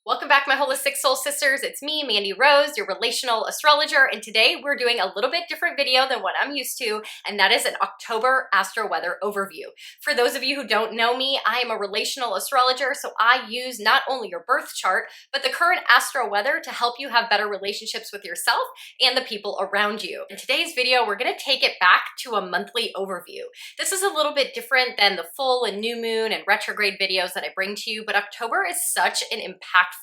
Welcome back, my holistic soul sisters. It's me, Mandy Rose, your relational astrologer, and today we're doing a little bit different video than what I'm used to, and that is an October astro weather overview. For those of you who don't know me, I am a relational astrologer, so I use not only your birth chart, but the current astro weather to help you have better relationships with yourself and the people around you. In today's video, we're going to take it back to a monthly overview. This is a little bit different than the full and new moon and retrograde videos that I bring to you, but October is such an impactful,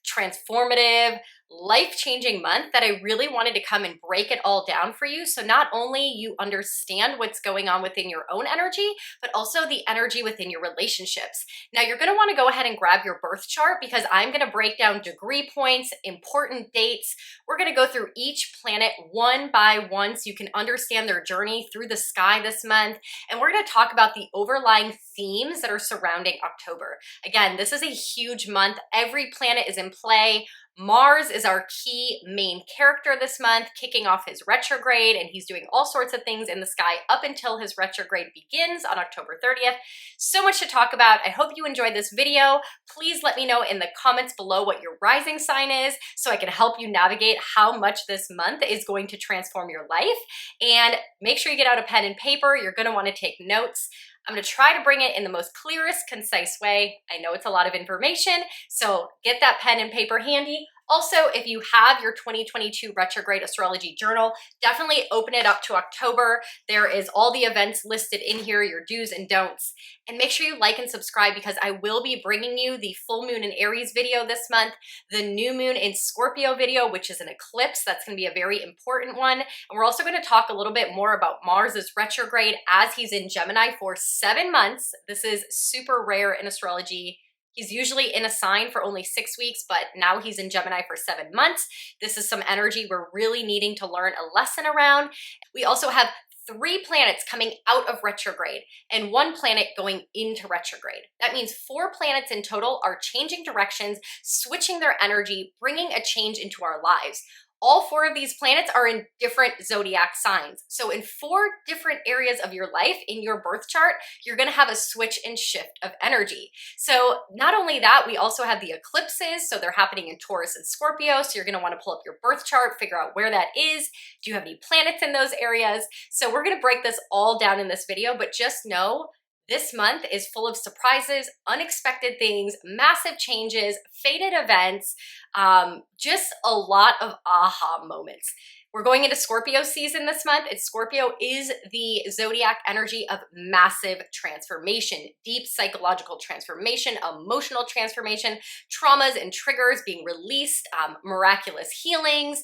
transformative, life-changing month that I really wanted to come and break it all down for you. So not only you understand what's going on within your own energy, but also the energy within your relationships. Now you're going to want to go ahead and grab your birth chart because I'm going to break down degree points, important dates. We're going to go through each planet one by one so you can understand their journey through the sky this month. And we're going to talk about the overlying themes that are surrounding October. Again, this is a huge month. Every planet is in play. Mars is our key main character this month, kicking off his retrograde, and he's doing all sorts of things in the sky up until his retrograde begins on October 30th. So much to talk about. I hope you enjoyed this video. Please let me know in the comments below what your rising sign is so I can help you navigate how much this month is going to transform your life. And make sure you get out a pen and paper. You're going to want to take notes. I'm going to try to bring it in the most clearest, concise way. I know it's a lot of information, so get that pen and paper handy. Also, if you have your 2022 Retrograde Astrology Journal, definitely open it up to October. There is all the events listed in here, your do's and don'ts. And make sure you like and subscribe because I will be bringing you the full moon in Aries video this month, the new moon in Scorpio video, which is an eclipse. That's going to be a very important one. And we're also going to talk a little bit more about Mars's retrograde as he's in Gemini for 7 months. This is super rare in astrology. He's usually in a sign for only 6 weeks, but now he's in Gemini for 7 months. This is some energy we're really needing to learn a lesson around. We also have 3 planets coming out of retrograde and 1 planet going into retrograde. That means 4 planets in total are changing directions, switching their energy, bringing a change into our lives. All 4 of these planets are in different zodiac signs. So in 4 different areas of your life in your birth chart, you're going to have a switch and shift of energy. So not only that, we also have the eclipses. So they're happening in Taurus and Scorpio. So you're going to want to pull up your birth chart, figure out where that is. Do you have any planets in those areas? So we're going to break this all down in this video, but just know this month is full of surprises, unexpected things, massive changes, fated events, just a lot of aha moments. We're going into Scorpio season this month, and Scorpio is the zodiac energy of massive transformation, deep psychological transformation, emotional transformation, traumas and triggers being released, miraculous healings,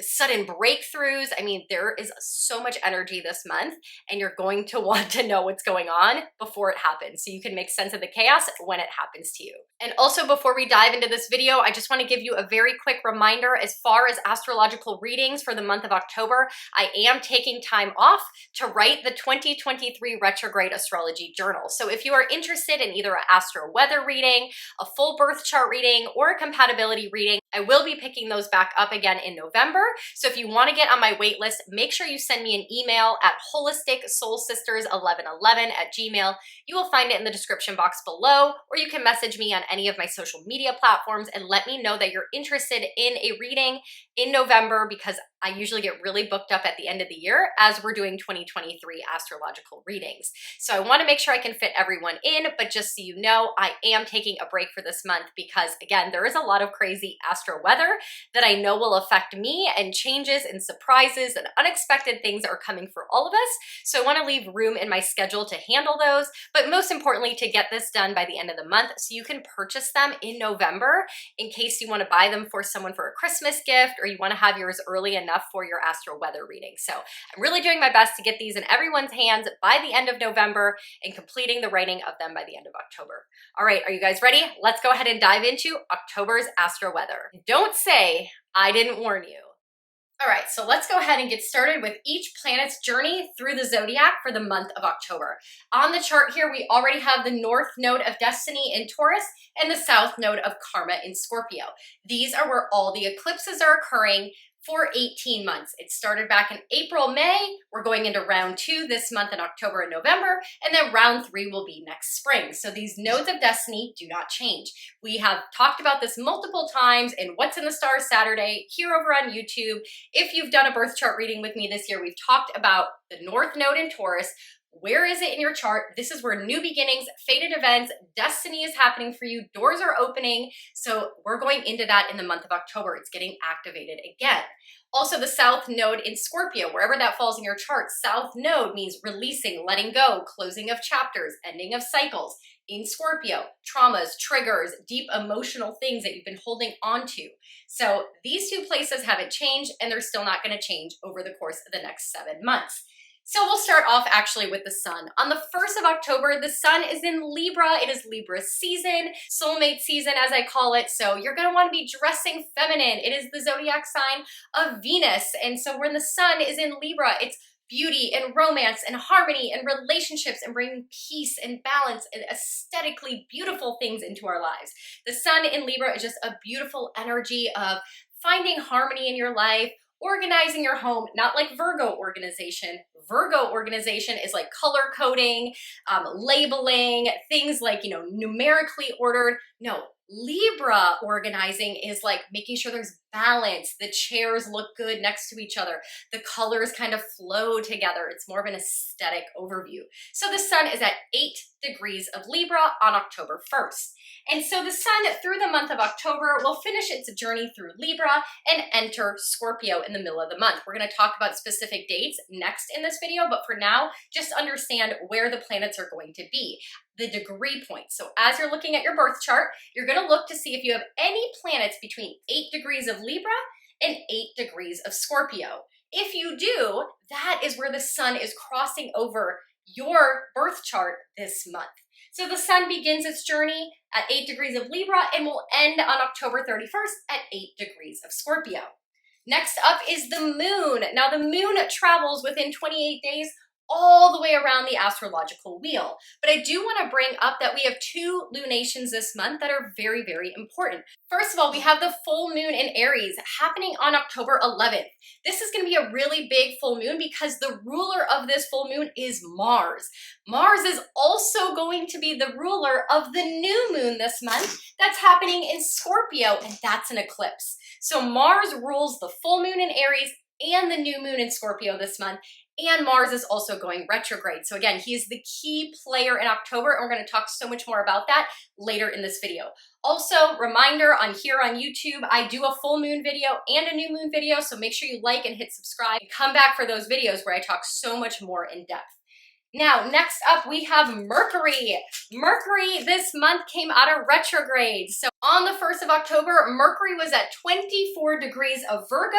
sudden breakthroughs. I mean, there is so much energy this month, and you're going to want to know what's going on before it happens so you can make sense of the chaos when it happens to you. And also, before we dive into this video, I just want to give you a very quick reminder as far as astrological readings for the month of October. I am taking time off to write the 2023 Retrograde Astrology Journal. So if you are interested in either an astro weather reading, a full birth chart reading, or a compatibility reading, I will be picking those back up again in November. So if you want to get on my wait list, make sure you send me an email at holisticsoulsisters1111@gmail. You will find it in the description box below, or you can message me on any of my social media platforms and let me know that you're interested in a reading in November because I usually get really booked up at the end of the year as we're doing 2023 astrological readings. So I want to make sure I can fit everyone in, but just so you know, I am taking a break for this month because, again, there is a lot of crazy astro weather that I know will affect me, and changes and surprises and unexpected things are coming for all of us. So I want to leave room in my schedule to handle those, but most importantly, to get this done by the end of the month so you can purchase them in November in case you want to buy them for someone for a Christmas gift or you want to have yours early enough for your astro weather reading. So I'm really doing my best to get these in everyone's hands by the end of November and completing the writing of them by the end of October. All right, are you guys ready? Let's go ahead and dive into October's astro weather. Don't say I didn't warn you. All right, so let's go ahead and get started with each planet's journey through the zodiac for the month of October. On the chart here, we already have the North Node of Destiny in Taurus and the South Node of Karma in Scorpio. These are where all the eclipses are occurring for 18 months. It started back in April, May. We're going into round 2 this month in October and November, and then round 3 will be next spring. So these nodes of destiny do not change. We have talked about this multiple times in What's in the Stars Saturday here over on YouTube. If you've done a birth chart reading with me this year, we've talked about the North Node in Taurus. Where is it in your chart? This is where new beginnings, fated events, destiny is happening for you. Doors are opening. So we're going into that in the month of October. It's getting activated again. Also, the South Node in Scorpio, wherever that falls in your chart, South Node means releasing, letting go, closing of chapters, ending of cycles. In Scorpio, traumas, triggers, deep emotional things that you've been holding on to. So these two places haven't changed, and they're still not going to change over the course of the next 7 months. So we'll start off actually with the sun. On the 1st of October, the sun is in Libra. It is Libra season, soulmate season as I call it. So you're gonna wanna be dressing feminine. It is the zodiac sign of Venus. And so when the sun is in Libra, it's beauty and romance and harmony and relationships and bringing peace and balance and aesthetically beautiful things into our lives. The sun in Libra is just a beautiful energy of finding harmony in your life, organizing your home, not like Virgo organization. Virgo organization is like color coding, labeling, things like, numerically ordered. No, Libra organizing is like making sure there's balance, the chairs look good next to each other, the colors kind of flow together. It's more of an aesthetic overview. So the sun is at 8 degrees of Libra on October 1st. And so the sun through the month of October will finish its journey through Libra and enter Scorpio in the middle of the month. We're going to talk about specific dates next in this video, but for now, just understand where the planets are going to be, the degree points. So as you're looking at your birth chart, you're going to look to see if you have any planets between 8 degrees of Libra and 8 degrees of Scorpio. If you do, that is where the sun is crossing over your birth chart this month. So the sun begins its journey at 8 degrees of Libra and will end on October 31st at 8 degrees of Scorpio. Next up is the moon. Now the moon travels within 28 days all the way around the astrological wheel. But I do want to bring up that we have 2 lunations this month that are very, very important. First of all, we have the full moon in Aries happening on October 11th. This is going to be a really big full moon because the ruler of this full moon is Mars. Mars is also going to be the ruler of the new moon this month that's happening in Scorpio, and that's an eclipse. So Mars rules the full moon in Aries and the new moon in Scorpio this month. And Mars is also going retrograde. So again, he is the key player in October, and we're going to talk so much more about that later in this video. Also, reminder here on YouTube, I do a full moon video and a new moon video, so make sure you like and hit subscribe. Come back for those videos where I talk so much more in depth. Now, next up, we have Mercury. Mercury this month came out of retrograde. So on the 1st of October, Mercury was at 24 degrees of Virgo.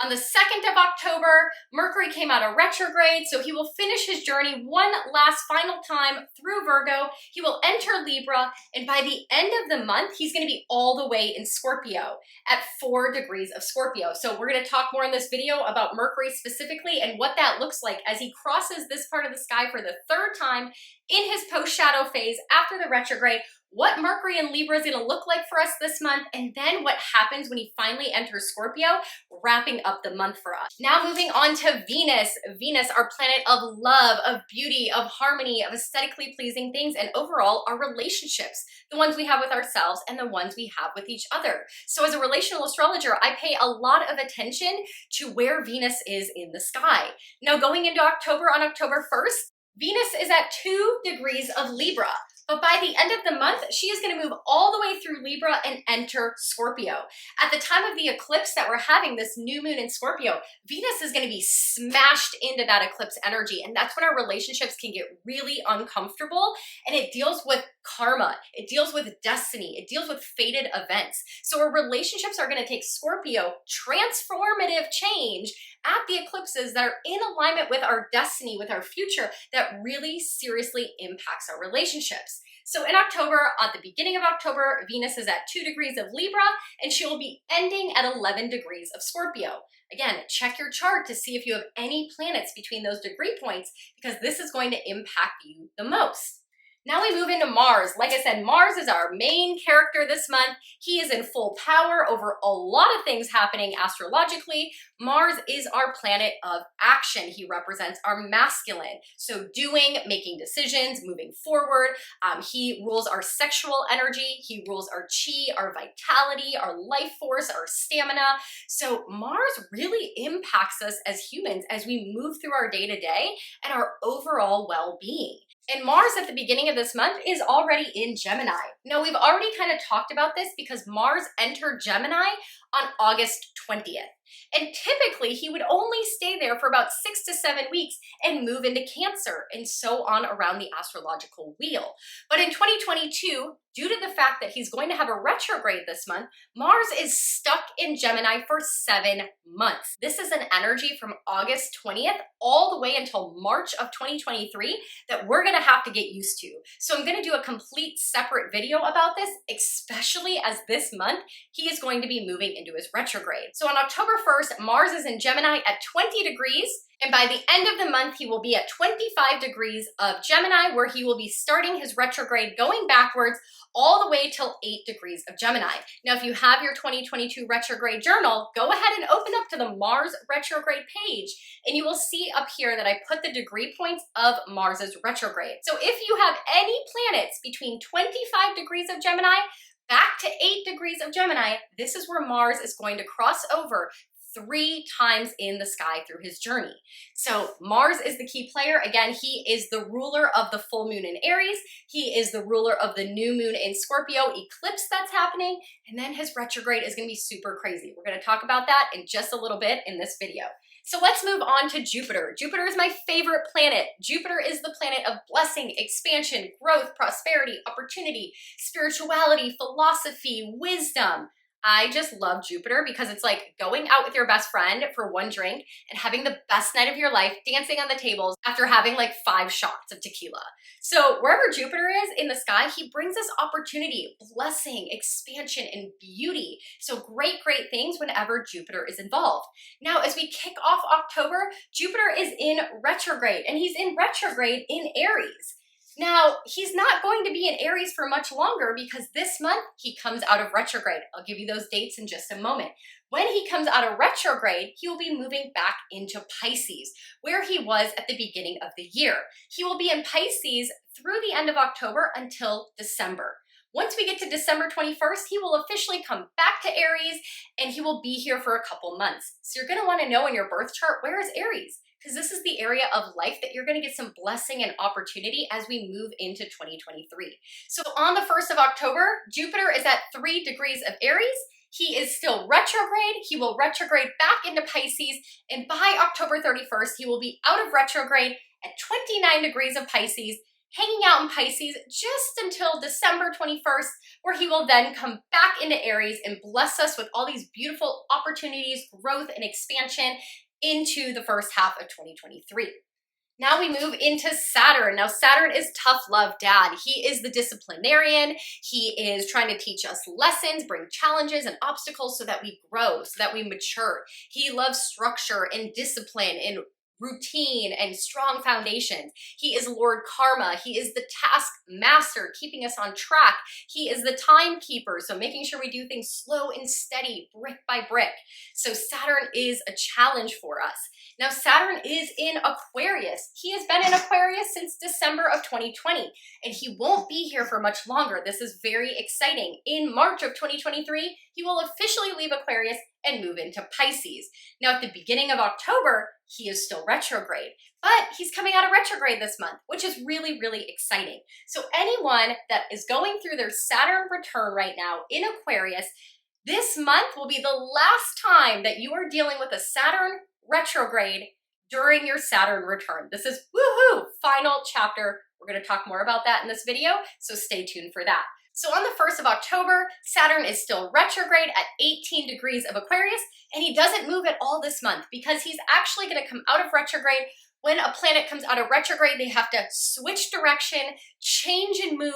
On the 2nd of October, Mercury came out of retrograde. So he will finish his journey one last final time through Virgo. He will enter Libra. And by the end of the month, he's going to be all the way in Scorpio at 4 degrees of Scorpio. So we're going to talk more in this video about Mercury specifically and what that looks like as he crosses this part of the sky for the 3rd time in his post-shadow phase after the retrograde, what Mercury in Libra is going to look like for us this month, and then what happens when he finally enters Scorpio, wrapping up the month for us. Now moving on to Venus. Venus, our planet of love, of beauty, of harmony, of aesthetically pleasing things, and overall our relationships, the ones we have with ourselves and the ones we have with each other. So as a relational astrologer, I pay a lot of attention to where Venus is in the sky. Now going into October, on October 1st, Venus is at 2 degrees of Libra. But by the end of the month, she is going to move all the way through Libra and enter Scorpio. At the time of the eclipse that we're having, this new moon in Scorpio, Venus is going to be smashed into that eclipse energy. And that's when our relationships can get really uncomfortable. And it deals with karma. It deals with destiny. It deals with fated events. So our relationships are going to take Scorpio transformative change at the eclipses that are in alignment with our destiny, with our future, that really seriously impacts our relationships. So in October, at the beginning of October, Venus is at 2 degrees of Libra, and she will be ending at 11 degrees of Scorpio. Again, check your chart to see if you have any planets between those degree points, because this is going to impact you the most. Now we move into Mars. Like I said, Mars is our main character this month. He is in full power over a lot of things happening astrologically. Mars is our planet of action. He represents our masculine. So doing, making decisions, moving forward. He rules our sexual energy. He rules our chi, our vitality, our life force, our stamina. So Mars really impacts us as humans as we move through our day-to-day and our overall well-being. And Mars at the beginning of this month is already in Gemini. Now, we've already kind of talked about this because Mars entered Gemini on August 20th. And typically, he would only stay there for about 6 to 7 weeks and move into Cancer and so on around the astrological wheel. But in 2022, due to the fact that he's going to have a retrograde this month, Mars is stuck in Gemini for 7 months. This is an energy from August 20th all the way until March of 2023 that we're going to have to get used to. So I'm going to do a complete separate video about this, especially as this month he is going to be moving into his retrograde. So on October 1st, Mars is in Gemini at 20 degrees. And by the end of the month, he will be at 25 degrees of Gemini, where he will be starting his retrograde going backwards all the way till 8 degrees of Gemini. Now, if you have your 2022 retrograde journal, go ahead and open up to the Mars retrograde page, and you will see up here that I put the degree points of Mars's retrograde. So if you have any planets between 25 degrees of Gemini back to 8 degrees of Gemini, this is where Mars is going to cross over 3 times in the sky through his journey. So Mars is the key player. Again, he is the ruler of the full moon in Aries. He is the ruler of the new moon in Scorpio eclipse that's happening. And then his retrograde is going to be super crazy. We're going to talk about that in just a little bit in this video. So let's move on to Jupiter. Jupiter is my favorite planet. Jupiter is the planet of blessing, expansion, growth, prosperity, opportunity, spirituality, philosophy, wisdom. I just love Jupiter because it's like going out with your best friend for one drink and having the best night of your life, dancing on the tables after having like 5 shots of tequila. So wherever Jupiter is in the sky, he brings us opportunity, blessing, expansion, and beauty. So great things whenever Jupiter is involved. Now, as we kick off October, Jupiter is in retrograde, and he's in retrograde in Aries. Now, he's not going to be in Aries for much longer because this month he comes out of retrograde. I'll give you those dates in just a moment. When he comes out of retrograde, he will be moving back into Pisces, where he was at the beginning of the year. He will be in Pisces through the end of October until December. Once we get to December 21st, he will officially come back to Aries, and he will be here for a couple months. So you're going to want to know in your birth chart, where is Aries? Because this is the area of life that you're going to get some blessing and opportunity as we move into 2023. So on the 1st of October, Jupiter is at 3 degrees of Aries. He is still retrograde. He will retrograde back into Pisces, and by October 31st, he will be out of retrograde at 29 degrees of Pisces, hanging out in Pisces just until December 21st, where he will then come back into Aries and bless us with all these beautiful opportunities, growth, and expansion into the first half of 2023. Now we move into Saturn. Now Saturn is tough love dad. He is the disciplinarian. He is trying to teach us lessons, bring challenges and obstacles so that we grow, so that we mature. He loves structure and discipline and routine and strong foundations. He is Lord Karma. He is the task master, keeping us on track. He is the timekeeper, so making sure we do things slow and steady, brick by brick. So Saturn is a challenge for us. Now Saturn is in Aquarius. He has been in Aquarius since December of 2020, and he won't be here for much longer. This is very exciting. In March of 2023, he will officially leave Aquarius and move into Pisces. Now at the beginning of October, he is still retrograde, but he's coming out of retrograde this month, which is really exciting. So anyone that is going through their Saturn return right now in Aquarius, this month will be the last time that you are dealing with a Saturn retrograde during your Saturn return. This is woohoo, final chapter. We're going to talk more about that in this video, so stay tuned for that. So on the 1st of October, Saturn is still retrograde at 18 degrees of Aquarius, and he doesn't move at all this month because he's actually going to come out of retrograde. When a planet comes out of retrograde, they have to switch direction, change and move.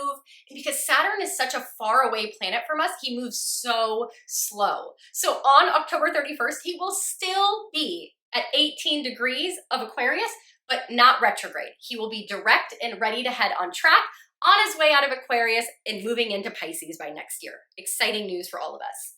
And because Saturn is such a far away planet from us, he moves so slow. So on October 31st, he will still be at 18 degrees of Aquarius, but not retrograde. He will be direct and ready to head on track on his way out of Aquarius and moving into Pisces by next year. Exciting news for all of us.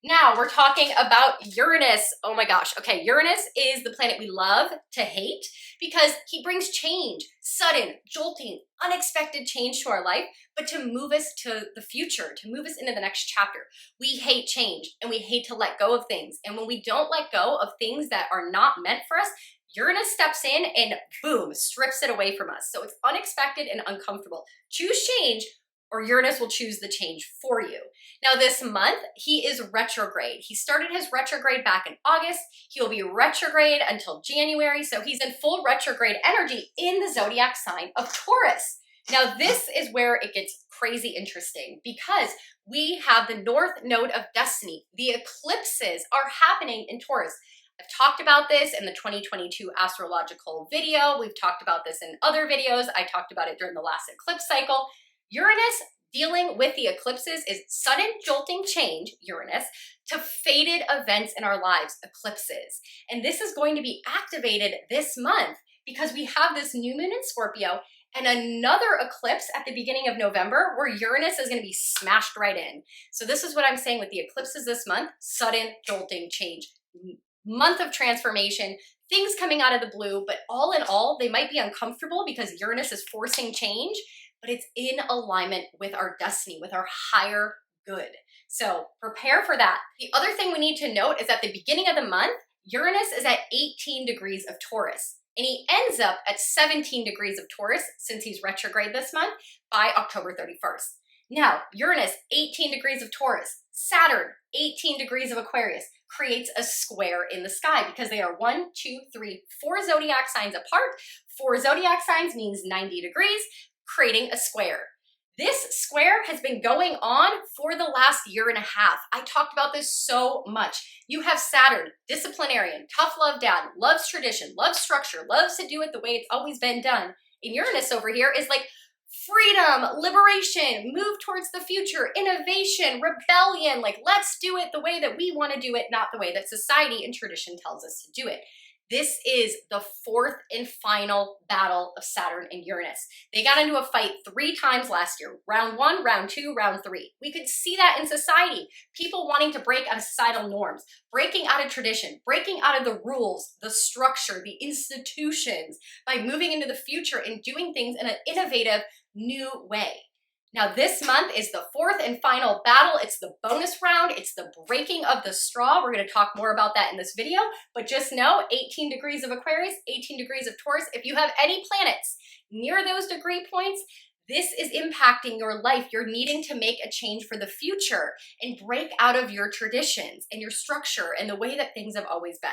Now we're talking about Uranus. Oh my gosh. Okay, Uranus is the planet we love to hate because he brings change, sudden, jolting, unexpected change to our life, but to move us to the future, to move us into the next chapter. We hate change and we hate to let go of things. And when we don't let go of things that are not meant for us, Uranus steps in and boom, strips it away from us. So it's unexpected and uncomfortable. Choose change, or Uranus will choose the change for you. Now this month, he is retrograde. He started his retrograde back in August. He'll be retrograde until January, so he's in full retrograde energy in the zodiac sign of Taurus. Now this is where it gets crazy interesting because we have the North Node of Destiny. The eclipses are happening in Taurus. I've talked about this in the 2022 astrological video. We've talked about this in other videos. I talked about it during the last eclipse cycle. Uranus dealing with the eclipses is sudden jolting change, Uranus, to fated events in our lives, eclipses. And this is going to be activated this month because we have this new moon in Scorpio and another eclipse at the beginning of November where Uranus is going to be smashed right in. So this is what I'm saying with the eclipses this month, sudden jolting change, month of transformation, things coming out of the blue, but all in all, they might be uncomfortable because Uranus is forcing change, but it's in alignment with our destiny, with our higher good. So prepare for that. The other thing we need to note is at the beginning of the month, Uranus is at 18 degrees of Taurus, and he ends up at 17 degrees of Taurus since he's retrograde this month by October 31st. Now, Uranus, 18 degrees of Taurus, Saturn, 18 degrees of Aquarius, creates a square in the sky because they are 1, 2, 3, 4 zodiac signs apart. 4 zodiac signs means 90 degrees, creating a square. This square has been going on for the last year and a half. I talked about this so much. You have Saturn, disciplinarian, tough love dad, loves tradition, loves structure, loves to do it the way it's always been done. And Uranus over here is like freedom, liberation, move towards the future, innovation, rebellion, like let's do it the way that we want to do it, not the way that society and tradition tells us to do it. This is the 4th and final battle of Saturn and Uranus. They got into a fight 3 times last year. Round 1, round 2, round 3. We could see that in society. People wanting to break out of societal norms, breaking out of tradition, breaking out of the rules, the structure, the institutions by moving into the future and doing things in an innovative, new way. Now this month is the 4th and final battle. It's the bonus round. It's the breaking of the straw. We're going to talk more about that in this video, but just know 18 degrees of Aquarius, 18 degrees of Taurus. If you have any planets near those degree points, this is impacting your life. You're needing to make a change for the future and break out of your traditions and your structure and the way that things have always been.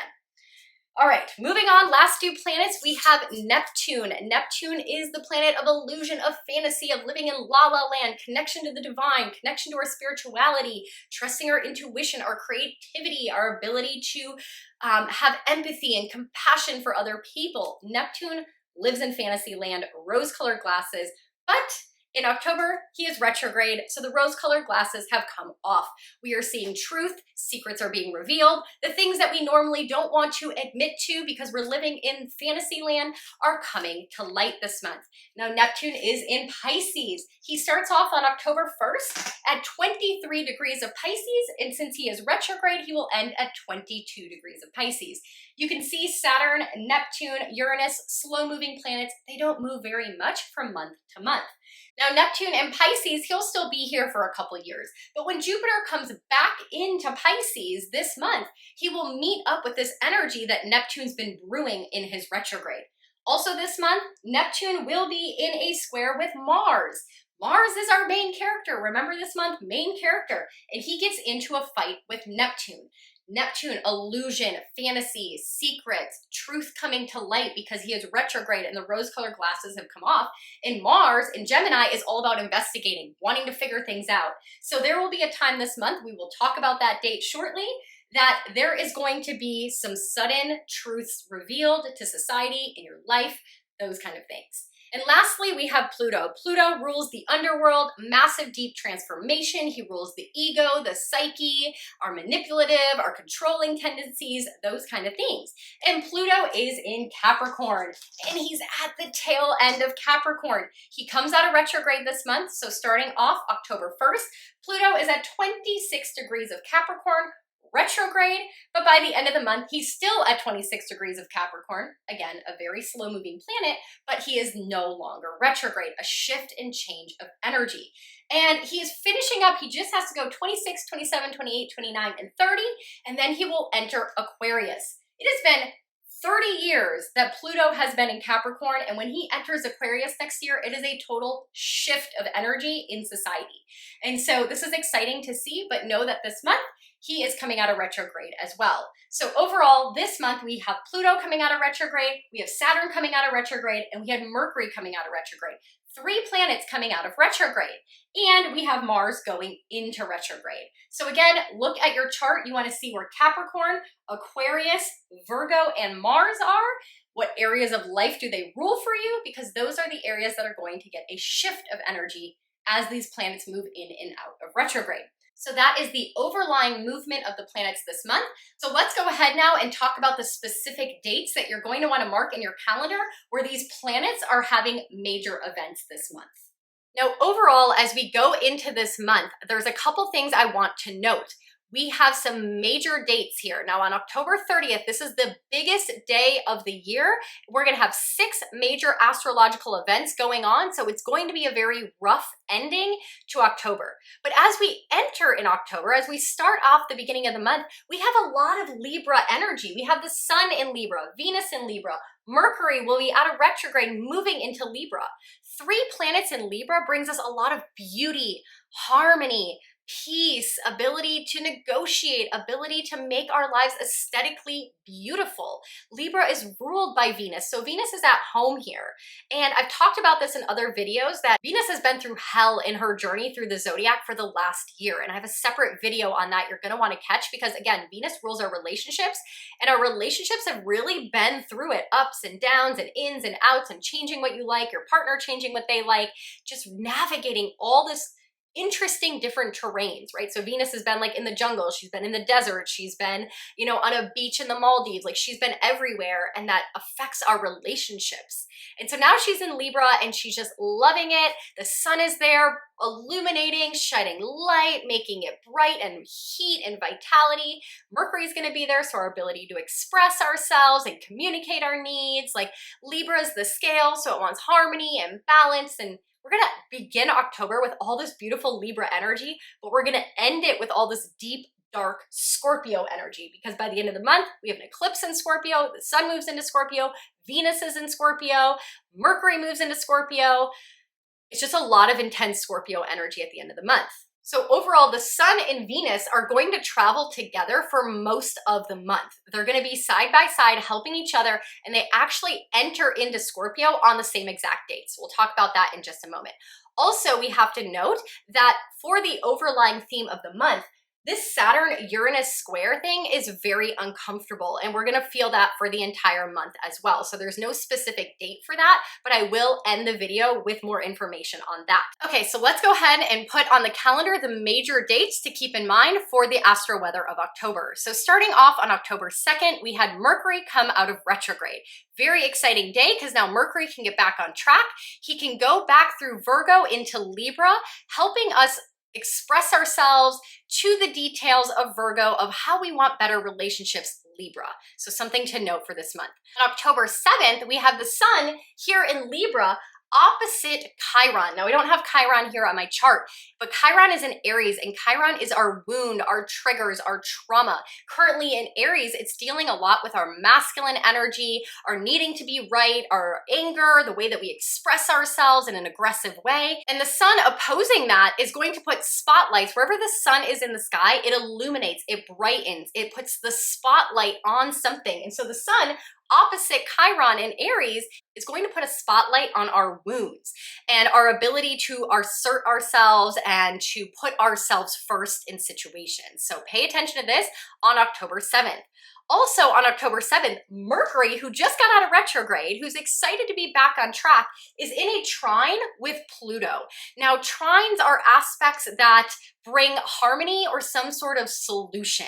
All right, moving on, last 2 planets, we have Neptune. Neptune is the planet of illusion, of fantasy, of living in la-la land, connection to the divine, connection to our spirituality, trusting our intuition, our creativity, our ability to have empathy and compassion for other people. Neptune lives in fantasy land, rose-colored glasses, but in October, he is retrograde, so the rose-colored glasses have come off. We are seeing truth, secrets are being revealed, the things that we normally don't want to admit to because we're living in fantasy land are coming to light this month. Now, Neptune is in Pisces. He starts off on October 1st at 23 degrees of Pisces, and since he is retrograde, he will end at 22 degrees of Pisces. You can see Saturn, Neptune, Uranus, slow-moving planets. They don't move very much from month to month. Now, Neptune and Pisces, he'll still be here for a couple years, but when Jupiter comes back into Pisces this month, he will meet up with this energy that Neptune's been brewing in his retrograde. Also this month, Neptune will be in a square with Mars. Mars is our main character. Remember this month, main character, and he gets into a fight with Neptune. Neptune, illusion, fantasy, secrets, truth coming to light because he is retrograde and the rose-colored glasses have come off. And Mars in Gemini is all about investigating, wanting to figure things out. So there will be a time this month, we will talk about that date shortly, that there is going to be some sudden truths revealed to society, in your life, those kind of things. And lastly, we have Pluto. Pluto rules the underworld, massive deep transformation. He rules the ego, the psyche, our manipulative, our controlling tendencies, those kind of things. And Pluto is in Capricorn, and he's at the tail end of Capricorn. He comes out of retrograde this month, so starting off October 1st, Pluto is at 26 degrees of Capricorn, retrograde, but by the end of the month, he's still at 26 degrees of Capricorn. Again, a very slow moving planet, but he is no longer retrograde, a shift and change of energy. And he is finishing up, he just has to go 26, 27, 28, 29, and 30, and then he will enter Aquarius. It has been 30 years that Pluto has been in Capricorn, and when he enters Aquarius next year, it is a total shift of energy in society. And so this is exciting to see, but know that this month, he is coming out of retrograde as well. So overall, this month we have Pluto coming out of retrograde, we have Saturn coming out of retrograde, and we had Mercury coming out of retrograde. 3 planets coming out of retrograde. And we have Mars going into retrograde. So again, look at your chart. You want to see where Capricorn, Aquarius, Virgo, and Mars are. What areas of life do they rule for you? Because those are the areas that are going to get a shift of energy as these planets move in and out of retrograde. So that is the overlying movement of the planets this month. So let's go ahead now and talk about the specific dates that you're going to want to mark in your calendar where these planets are having major events this month. Now, overall, as we go into this month, there's a couple things I want to note. We have some major dates here. Now on October 30th, this is the biggest day of the year. We're gonna have 6 major astrological events going on, so it's going to be a very rough ending to October. But as we enter in October, as we start off the beginning of the month, we have a lot of Libra energy. We have the Sun in Libra, Venus in Libra, Mercury will be out of retrograde, moving into Libra. 3 planets in Libra brings us a lot of beauty, harmony, peace, ability to negotiate, ability to make our lives aesthetically beautiful. Libra is ruled by Venus, so Venus is at home here. And I've talked about this in other videos that Venus has been through hell in her journey through the zodiac for the last year. And I have a separate video on that you're gonna wanna catch because again, Venus rules our relationships and our relationships have really been through it, ups and downs and ins and outs and changing what you like, your partner changing what they like, just navigating all this interesting different terrains, right? So Venus has been like in the jungle, she's been in the desert, she's been, you know, on a beach in the Maldives, like she's been everywhere and that affects our relationships. And so now she's in Libra and she's just loving it. The sun is there, illuminating, shedding light, making it bright and heat and vitality. Mercury's gonna be there, so our ability to express ourselves and communicate our needs. Like Libra's the scale, so it wants harmony and balance, and we're gonna begin October with all this beautiful Libra energy, but we're gonna end it with all this deep, dark Scorpio energy because by the end of the month, we have an eclipse in Scorpio, the sun moves into Scorpio, Venus is in Scorpio, Mercury moves into Scorpio. It's just a lot of intense Scorpio energy at the end of the month. So overall, the sun and Venus are going to travel together for most of the month. They're going to be side by side helping each other, and they actually enter into Scorpio on the same exact dates. We'll talk about that in just a moment. Also, we have to note that for the overlying theme of the month, this Saturn-Uranus square thing is very uncomfortable, and we're gonna feel that for the entire month as well. So there's no specific date for that, but I will end the video with more information on that. Okay, so let's go ahead and put on the calendar the major dates to keep in mind for the astro weather of October. So starting off on October 2nd, we had Mercury come out of retrograde. Very exciting day because now Mercury can get back on track. He can go back through Virgo into Libra, helping us express ourselves to the details of Virgo of how we want better relationships, Libra. So something to note for this month. On October 7th, we have the sun here in Libra opposite Chiron. Now we don't have Chiron here on my chart, but Chiron is in Aries, and Chiron is our wound, our triggers, our trauma. Currently in Aries, it's dealing a lot with our masculine energy, our needing to be right, our anger, the way that we express ourselves in an aggressive way. And the sun opposing that is going to put spotlights. Wherever the sun is in the sky, it illuminates, it brightens, it puts the spotlight on something. And so the sun opposite Chiron in Aries is going to put a spotlight on our wounds and our ability to assert ourselves and to put ourselves first in situations. So pay attention to this on October 7th. Also on October 7th, Mercury, who just got out of retrograde, who's excited to be back on track, is in a trine with Pluto. Now, trines are aspects that bring harmony or some sort of solution.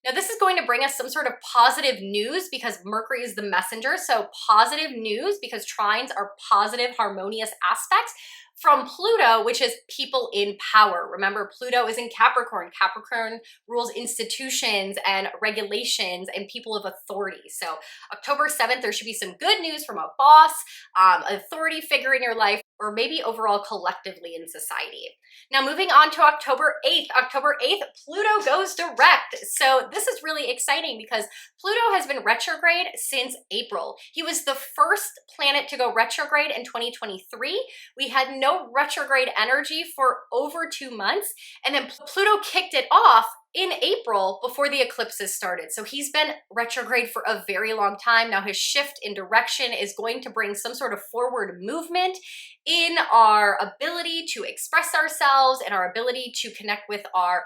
Now, this is going to bring us some sort of positive news because Mercury is the messenger. So positive news because trines are positive, harmonious aspects from Pluto, which is people in power. Remember, Pluto is in Capricorn. Capricorn rules institutions and regulations and people of authority. So October 7th, there should be some good news from a boss, authority figure in your life, or maybe overall collectively in society. Now, moving on to October 8th. October 8th, Pluto goes direct. So this is really exciting because Pluto has been retrograde since April. He was the first planet to go retrograde in 2023. We had no retrograde energy for over 2 months, and then Pluto kicked it off in April before the eclipses started. So he's been retrograde for a very long time. Now his shift in direction is going to bring some sort of forward movement in our ability to express ourselves and our ability to connect with our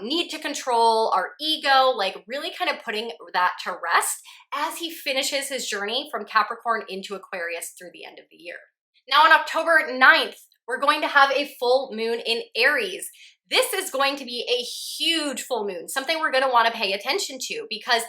need to control, our ego, like really kind of putting that to rest as he finishes his journey from Capricorn into Aquarius through the end of the year. Now on October 9th, we're going to have a full moon in Aries. This is going to be a huge full moon, something we're going to want to pay attention to because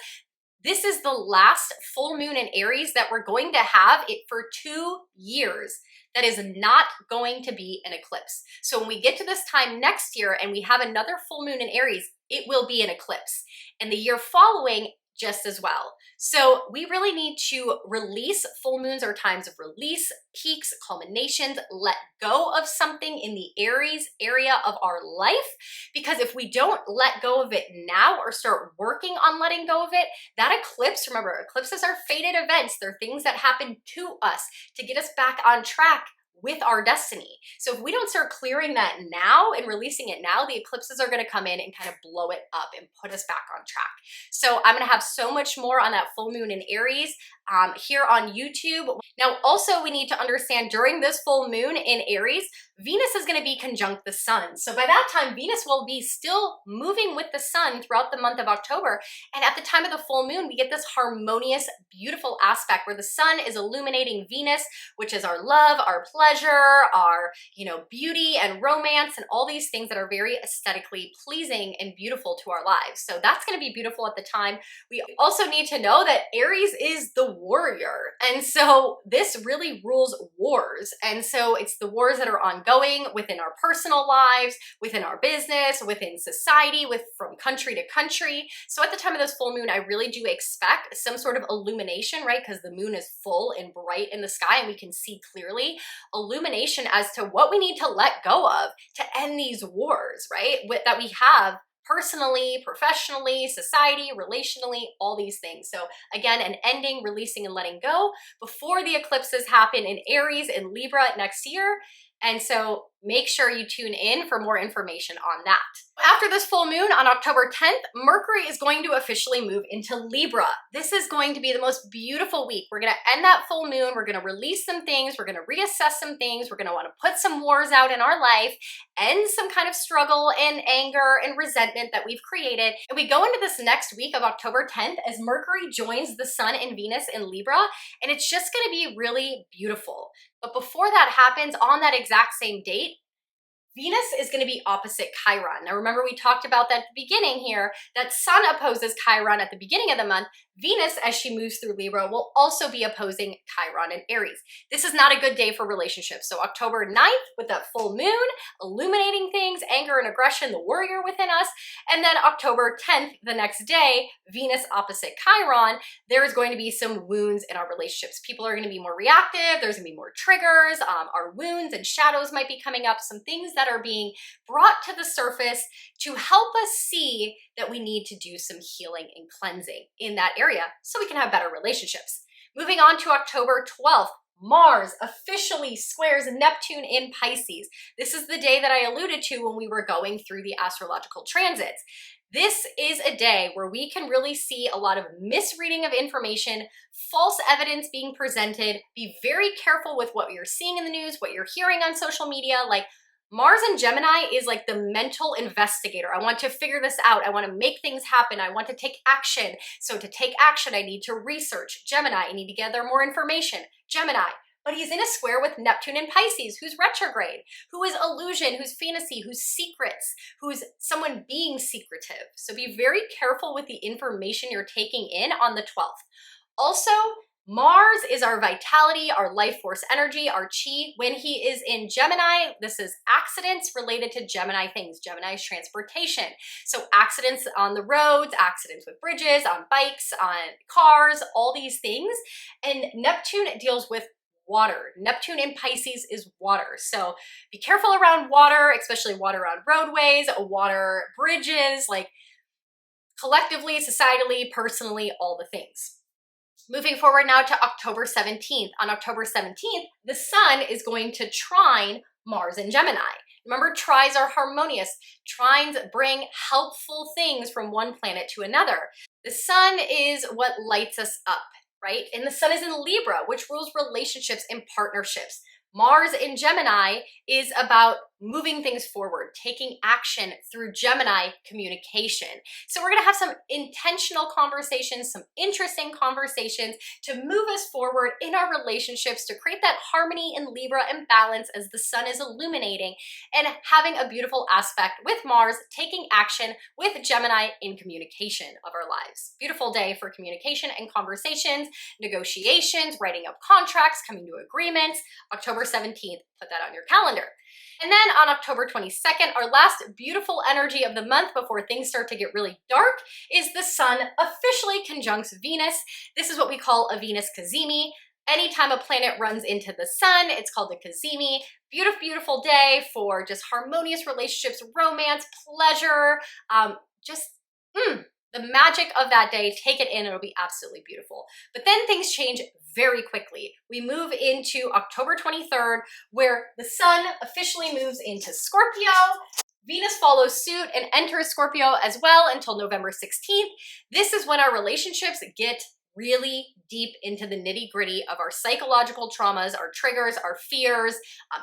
this is the last full moon in Aries that we're going to have it for 2 years. That is not going to be an eclipse. So when we get to this time next year and we have another full moon in Aries, it will be an eclipse. And the year following, just as well. So we really need to release. Full moons are times of release, peaks, culminations, let go of something in the Aries area of our life. Because if we don't let go of it now or start working on letting go of it, that eclipse, remember, eclipses are fated events. They're things that happen to us to get us back on track with our destiny. So if we don't start clearing that now and releasing it now, the eclipses are going to come in and kind of blow it up and put us back on track. So I'm going to have so much more on that full moon in Aries here on YouTube. Now, also we need to understand during this full moon in Aries, Venus is going to be conjunct the sun. So by that time, Venus will be still moving with the sun throughout the month of October. And at the time of the full moon, we get this harmonious, beautiful aspect where the sun is illuminating Venus, which is our love, our pleasure, our, beauty and romance and all these things that are very aesthetically pleasing and beautiful to our lives. So that's going to be beautiful at the time. We also need to know that Aries is the warrior. And so this really rules wars. And so it's the wars that are ongoing within our personal lives, within our business, within society, from country to country. So at the time of this full moon, I really do expect some sort of illumination, right? Because the moon is full and bright in the sky and we can see clearly. Illumination as to what we need to let go of to end these wars, right? That we have personally, professionally, society, relationally, all these things. So again, an ending, releasing, and letting go before the eclipses happen in Aries and Libra next year. And so make sure you tune in for more information on that. After this full moon on October 10th, Mercury is going to officially move into Libra. This is going to be the most beautiful week. We're going to end that full moon. We're going to release some things. We're going to reassess some things. We're going to want to put some wars out in our life, end some kind of struggle and anger and resentment that we've created. And we go into this next week of October 10th as Mercury joins the Sun and Venus in Libra, and it's just going to be really beautiful. But before that happens, on that exact same date, Venus is going to be opposite Chiron. Now remember, we talked about that at the beginning here, that Sun opposes Chiron at the beginning of the month. Venus, as she moves through Libra, will also be opposing Chiron in Aries. This is not a good day for relationships. So October 9th, with that full moon, illuminating things, anger and aggression, the warrior within us. And then October 10th, the next day, Venus opposite Chiron, there is going to be some wounds in our relationships. People are going to be more reactive. There's going to be more triggers. Our wounds and shadows might be coming up. Some things that are being brought to the surface to help us see that we need to do some healing and cleansing in that area so we can have better relationships. Moving on to October 12th, Mars officially squares Neptune in Pisces. This is the day that I alluded to when we were going through the astrological transits. This is a day where we can really see a lot of misreading of information, false evidence being presented. Be very careful with what you're seeing in the news, what you're hearing on social media. Like, Mars in Gemini is like the mental investigator. I want to figure this out. I want to make things happen. I want to take action. So to take action, I need to research. Gemini, I need to gather more information. Gemini. But he's in a square with Neptune in Pisces, who's retrograde, who is illusion, who's fantasy, who's secrets, who's someone being secretive. So be very careful with the information you're taking in on the 12th. Also, Mars is our vitality, our life force energy, our chi. When he is in Gemini, this is accidents related to Gemini things. Gemini is transportation. So accidents on the roads, accidents with bridges, on bikes, on cars, all these things. And Neptune deals with water. Neptune in Pisces is water. So be careful around water, especially water on roadways, water bridges, like collectively, societally, personally, all the things. Moving forward now to October 17th. On October 17th, the sun is going to trine Mars in Gemini. Remember, trines are harmonious. Trines bring helpful things from one planet to another. The sun is what lights us up, right? And the sun is in Libra, which rules relationships and partnerships. Mars in Gemini is about moving things forward, taking action through Gemini communication. So we're gonna have some intentional conversations, some interesting conversations to move us forward in our relationships, to create that harmony in Libra and balance as the sun is illuminating, and having a beautiful aspect with Mars, taking action with Gemini in communication of our lives. Beautiful day for communication and conversations, negotiations, writing up contracts, coming to agreements. October 17th, put that on your calendar. And then on October 22nd, our last beautiful energy of the month before things start to get really dark is the sun officially conjuncts Venus. This is what we call a Venus cazimi. Anytime a planet runs into the sun, it's called a cazimi. Beautiful, beautiful day for just harmonious relationships, romance, pleasure, the magic of that day. Take it in, it'll be absolutely beautiful. But then things change very quickly. We move into October 23rd, where the sun officially moves into Scorpio. Venus follows suit and enters Scorpio as well until November 16th. This is when our relationships get really deep into the nitty-gritty of our psychological traumas, our triggers, our fears,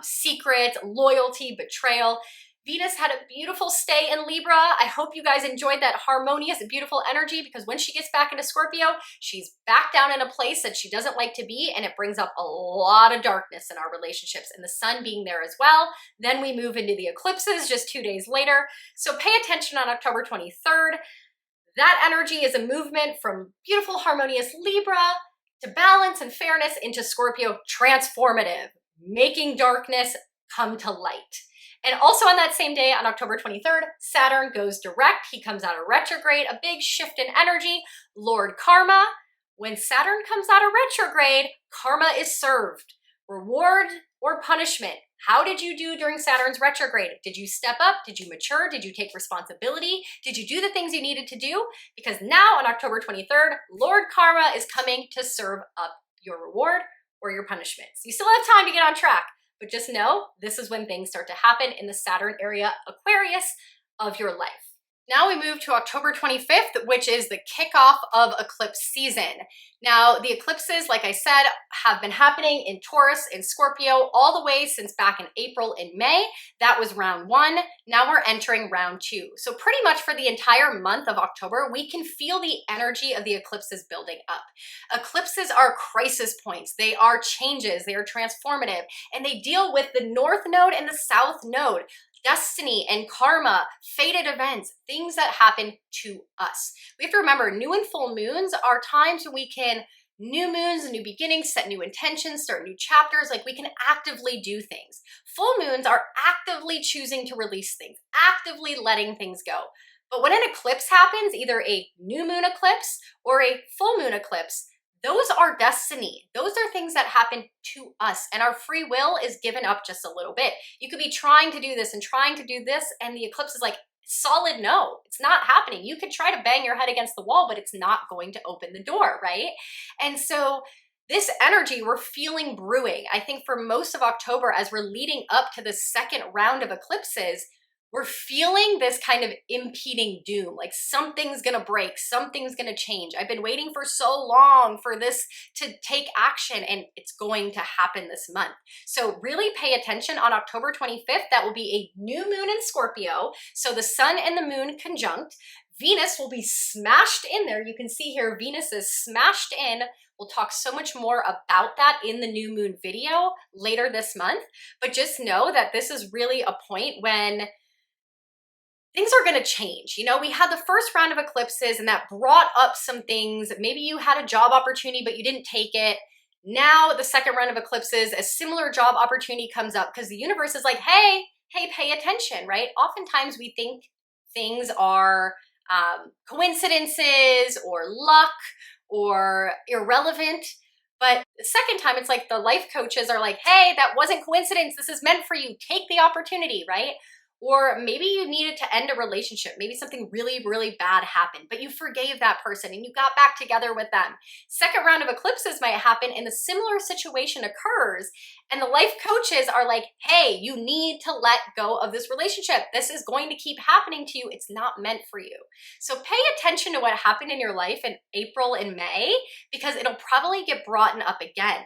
secrets, loyalty, betrayal. Venus had a beautiful stay in Libra. I hope you guys enjoyed that harmonious, beautiful energy, because when she gets back into Scorpio, she's back down in a place that she doesn't like to be, and it brings up a lot of darkness in our relationships, and the sun being there as well. Then we move into the eclipses just 2 days later. So pay attention on October 23rd. That energy is a movement from beautiful, harmonious Libra to balance and fairness into Scorpio, transformative, making darkness come to light. And also on that same day, on October 23rd, Saturn goes direct. He comes out of retrograde, a big shift in energy. Lord Karma. When Saturn comes out of retrograde, karma is served. Reward or punishment. How did you do during Saturn's retrograde? Did you step up? Did you mature? Did you take responsibility? Did you do the things you needed to do? Because now on October 23rd, Lord Karma is coming to serve up your reward or your punishment. So you still have time to get on track. But just know, this is when things start to happen in the Saturn area Aquarius of your life. Now we move to October 25th, which is the kickoff of eclipse season. Now, the eclipses, like I said, have been happening in Taurus and Scorpio all the way since back in April and May. That was round 1. Now we're entering round 2. So pretty much for the entire month of October, we can feel the energy of the eclipses building up. Eclipses are crisis points. They are changes. They are transformative. And they deal with the North Node and the South Node. Destiny and karma, fated events, things that happen to us. We have to remember, new and full moons are times when we can, new moons, new beginnings, set new intentions, start new chapters, like we can actively do things. Full moons are actively choosing to release things, actively letting things go. But when an eclipse happens, either a new moon eclipse or a full moon eclipse, those are destiny. Those are things that happen to us, and our free will is given up just a little bit. You could be trying to do this and trying to do this, and the eclipse is like, solid no, it's not happening. You could try to bang your head against the wall, but it's not going to open the door, right? And so this energy we're feeling brewing, I think for most of October, as we're leading up to the second round of eclipses, we're feeling this kind of impeding doom, like something's gonna break, something's gonna change. I've been waiting for so long for this to take action, and it's going to happen this month. So really pay attention on October 25th. That will be a new moon in Scorpio. So the sun and the moon conjunct. Venus will be smashed in there. You can see here, Venus is smashed in. We'll talk so much more about that in the new moon video later this month. But just know that this is really a point when things are going to change. You know, we had the first round of eclipses and that brought up some things. Maybe you had a job opportunity, but you didn't take it. Now the second round of eclipses, a similar job opportunity comes up because the universe is like, hey, pay attention, right? Oftentimes we think things are coincidences or luck or irrelevant. But the second time, it's like the life coaches are like, hey, that wasn't coincidence. This is meant for you. Take the opportunity, right? Or maybe you needed to end a relationship. Maybe something really, really bad happened, but you forgave that person and you got back together with them. Second round of eclipses might happen and a similar situation occurs. And the life coaches are like, hey, you need to let go of this relationship. This is going to keep happening to you. It's not meant for you. So pay attention to what happened in your life in April and May, because it'll probably get brought up again.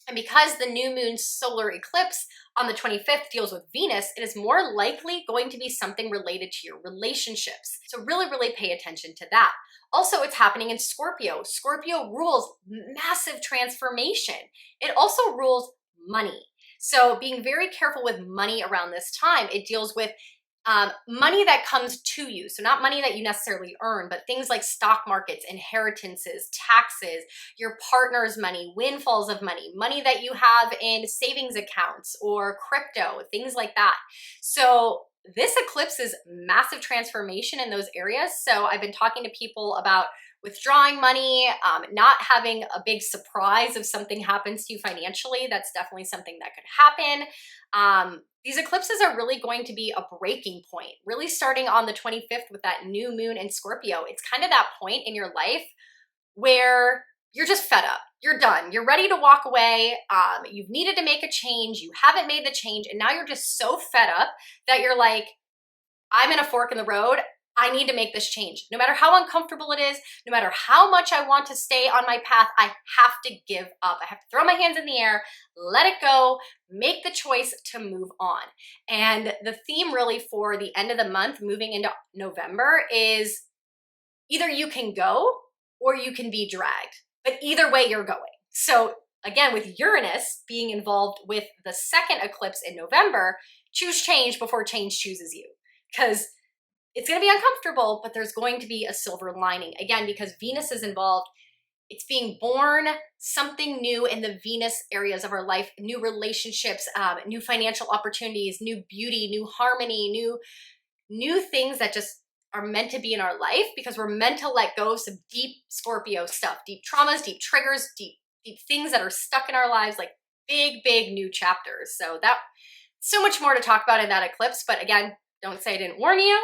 And because the new moon solar eclipse on the 25th deals with Venus, it is more likely going to be something related to your relationships. So really, really pay attention to that. Also, it's happening in Scorpio. Scorpio rules massive transformation. It also rules money. So being very careful with money around this time. It deals with money that comes to you. So not money that you necessarily earn, but things like stock markets, inheritances, taxes, your partner's money, windfalls of money, money that you have in savings accounts or crypto, things like that. So this eclipse is massive transformation in those areas. So I've been talking to people about withdrawing money, not having a big surprise if something happens to you financially. That's definitely something that could happen. These eclipses are really going to be a breaking point, really starting on the 25th with that new moon in Scorpio. It's kind of that point in your life where you're just fed up. You're done. You're ready to walk away. You've needed to make a change. You haven't made the change. And now you're just so fed up that you're like, I'm in a fork in the road. I need to make this change. No matter how uncomfortable it is, no matter how much I want to stay on my path, I have to give up. I have to throw my hands in the air, let it go, make the choice to move on. And the theme really for the end of the month, moving into November, is either you can go or you can be dragged. But either way, you're going. So again, with Uranus being involved with the second eclipse in November, choose change before change chooses you. Because it's going to be uncomfortable, but there's going to be a silver lining. Again, because Venus is involved, it's being born, something new in the Venus areas of our life, new relationships, new financial opportunities, new beauty, new harmony, new things that just are meant to be in our life, because we're meant to let go of some deep Scorpio stuff, deep traumas, deep triggers, deep things that are stuck in our lives, like big new chapters. So that so much more to talk about in that eclipse. But again, don't say I didn't warn you.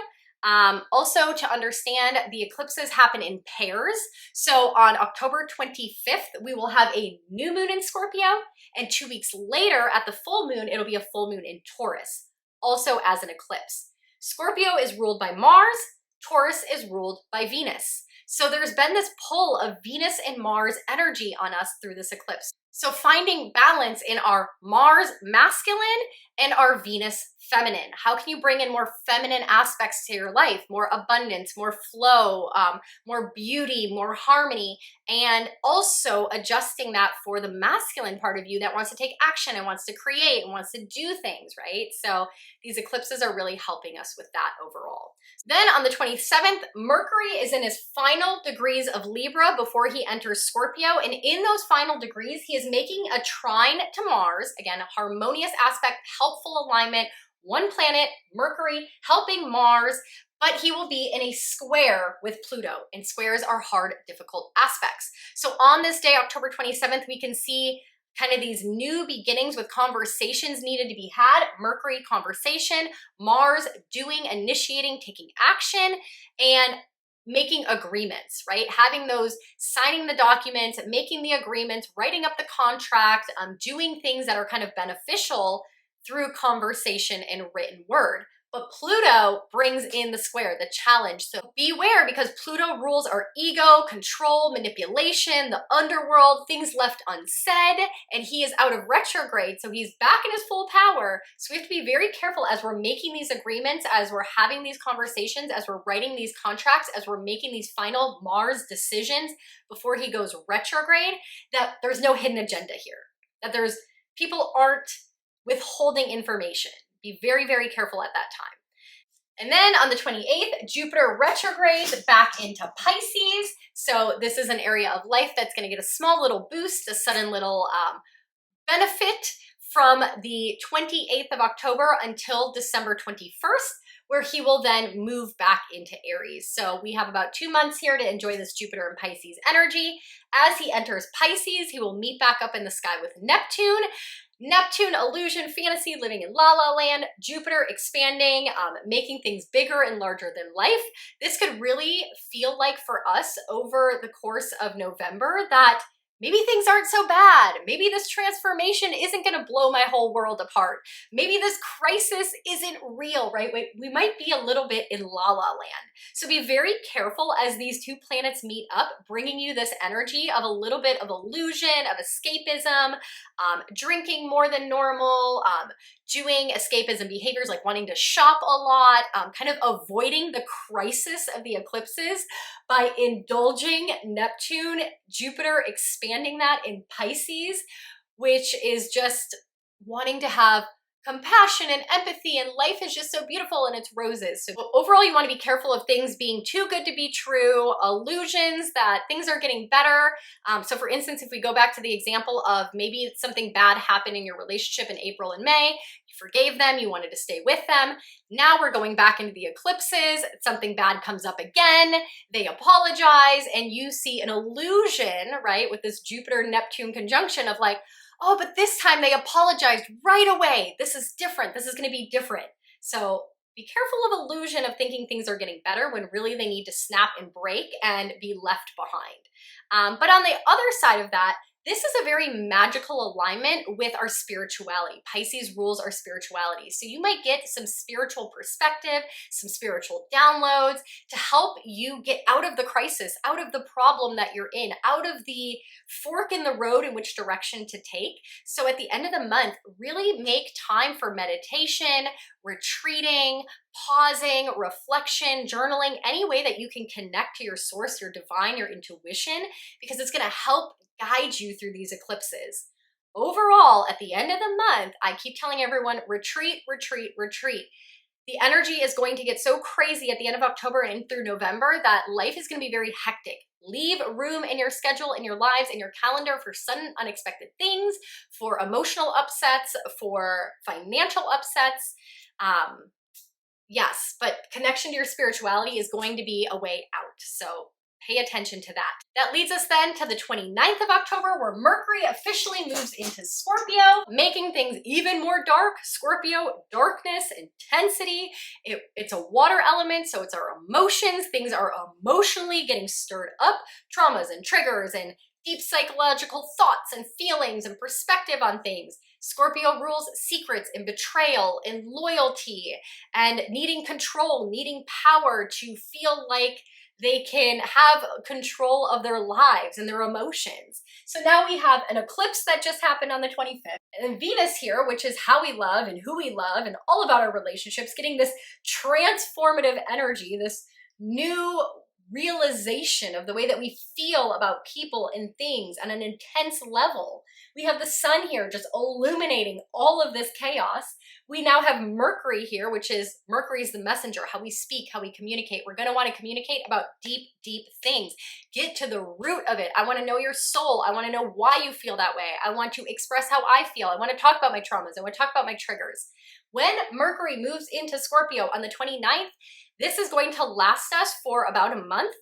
Also, to understand, the eclipses happen in pairs. So on October 25th, we will have a new moon in Scorpio, and 2 weeks later at the full moon, it'll be a full moon in Taurus, also as an eclipse. Scorpio is ruled by Mars, Taurus is ruled by Venus. So there's been this pull of Venus and Mars energy on us through this eclipse. So finding balance in our Mars masculine and our Venus feminine. How can you bring in more feminine aspects to your life? More abundance, more flow, more beauty, more harmony, and also adjusting that for the masculine part of you that wants to take action and wants to create and wants to do things, right? So these eclipses are really helping us with that overall. Then on the 27th, Mercury is in his final degrees of Libra before he enters Scorpio. And in those final degrees, he is making a trine to Mars. Again, a harmonious aspect, helpful alignment, one planet, Mercury, helping Mars, but he will be in a square with Pluto. And squares are hard, difficult aspects. So on this day, October 27th, we can see kind of these new beginnings with conversations needed to be had. Mercury, conversation, Mars, doing, initiating, taking action, and making agreements, right? Having those, signing the documents, making the agreements, writing up the contract, doing things that are kind of beneficial through conversation and written word. But Pluto brings in the square, the challenge. So beware, because Pluto rules our ego, control, manipulation, the underworld, things left unsaid, and he is out of retrograde, so he's back in his full power. So we have to be very careful as we're making these agreements, as we're having these conversations, as we're writing these contracts, as we're making these final Mars decisions before he goes retrograde, that there's no hidden agenda here, that people aren't withholding information. Be very, very careful at that time. And then on the 28th, Jupiter retrogrades back into Pisces. So this is an area of life that's going to get a small little boost, a sudden little benefit from the 28th of October until December 21st, where he will then move back into Aries. So we have about 2 months here to enjoy this Jupiter and Pisces energy. As he enters Pisces, he will meet back up in the sky with Neptune. Neptune, illusion, fantasy, living in la la land, Jupiter expanding, making things bigger and larger than life. This could really feel like for us over the course of November that maybe things aren't so bad. Maybe this transformation isn't going to blow my whole world apart. Maybe this crisis isn't real, right? We might be a little bit in la la land. So be very careful as these two planets meet up, bringing you this energy of a little bit of illusion, of escapism, drinking more than normal, doing escapism behaviors like wanting to shop a lot, kind of avoiding the crisis of the eclipses by indulging Neptune, Jupiter expanding that in Pisces, which is just wanting to have compassion and empathy, and life is just so beautiful and it's roses. So overall, you want to be careful of things being too good to be true, illusions that things are getting better. So for instance, if we go back to the example of maybe something bad happened in your relationship in April and May, you forgave them, you wanted to stay with them. Now we're going back into the eclipses, something bad comes up again, they apologize, and you see an illusion, right, with this Jupiter-Neptune conjunction of like, oh, but this time they apologized right away. This is different. This is going to be different. So be careful of illusion of thinking things are getting better when really they need to snap and break and be left behind. But on the other side of that, this is a very magical alignment with our spirituality. Pisces rules our spirituality. So you might get some spiritual perspective, some spiritual downloads to help you get out of the crisis, out of the problem that you're in, out of the fork in the road in which direction to take. So at the end of the month, really make time for meditation, retreating, pausing, reflection, journaling, any way that you can connect to your source, your divine, your intuition, because it's going to help guide you through these eclipses. Overall, at the end of the month, I keep telling everyone, retreat, retreat, retreat. The energy is going to get so crazy at the end of October and through November that life is going to be very hectic. Leave room in your schedule, in your lives, in your calendar for sudden unexpected things, for emotional upsets, for financial upsets. Yes, but connection to your spirituality is going to be a way out. So pay attention to that. That leads us then to the 29th of October, where Mercury officially moves into Scorpio, making things even more dark. Scorpio, darkness, intensity. It's a water element, so it's our emotions. Things are emotionally getting stirred up. Traumas and triggers and deep psychological thoughts and feelings and perspective on things. Scorpio rules secrets and betrayal and loyalty and needing control, needing power to feel like they can have control of their lives and their emotions. So now we have an eclipse that just happened on the 25th, and Venus here, which is how we love and who we love and all about our relationships, getting this transformative energy, this new realization of the way that we feel about people and things on an intense level. We have the sun here just illuminating all of this chaos. We now have Mercury here, which is Mercury is the messenger, how we speak, how we communicate. We're going to want to communicate about deep, deep things. Get to the root of it. I want to know your soul. I want to know why you feel that way. I want to express how I feel. I want to talk about my traumas. I want to talk about my triggers. When Mercury moves into Scorpio on the 29th, this is going to last us for about a month.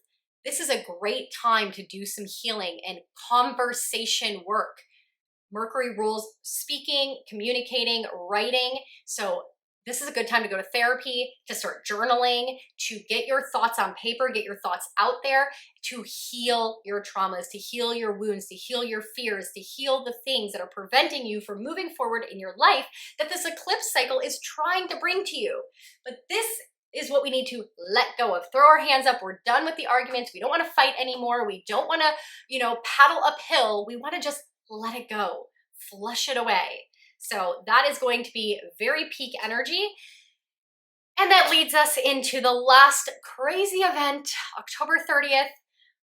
This is a great time to do some healing and conversation work. Mercury rules speaking, communicating, writing. So This is a good time to go to therapy, to start journaling, to get your thoughts on paper, get your thoughts out there, to heal your traumas, to heal your wounds, to heal your fears, to heal the things that are preventing you from moving forward in your life that this eclipse cycle is trying to bring to you. But this is what we need to let go of. Throw our hands up. We're done with the arguments. We don't want to fight anymore. We don't want to, paddle uphill. We want to just let it go, flush it away. So that is going to be very peak energy. And that leads us into the last crazy event, October 30th.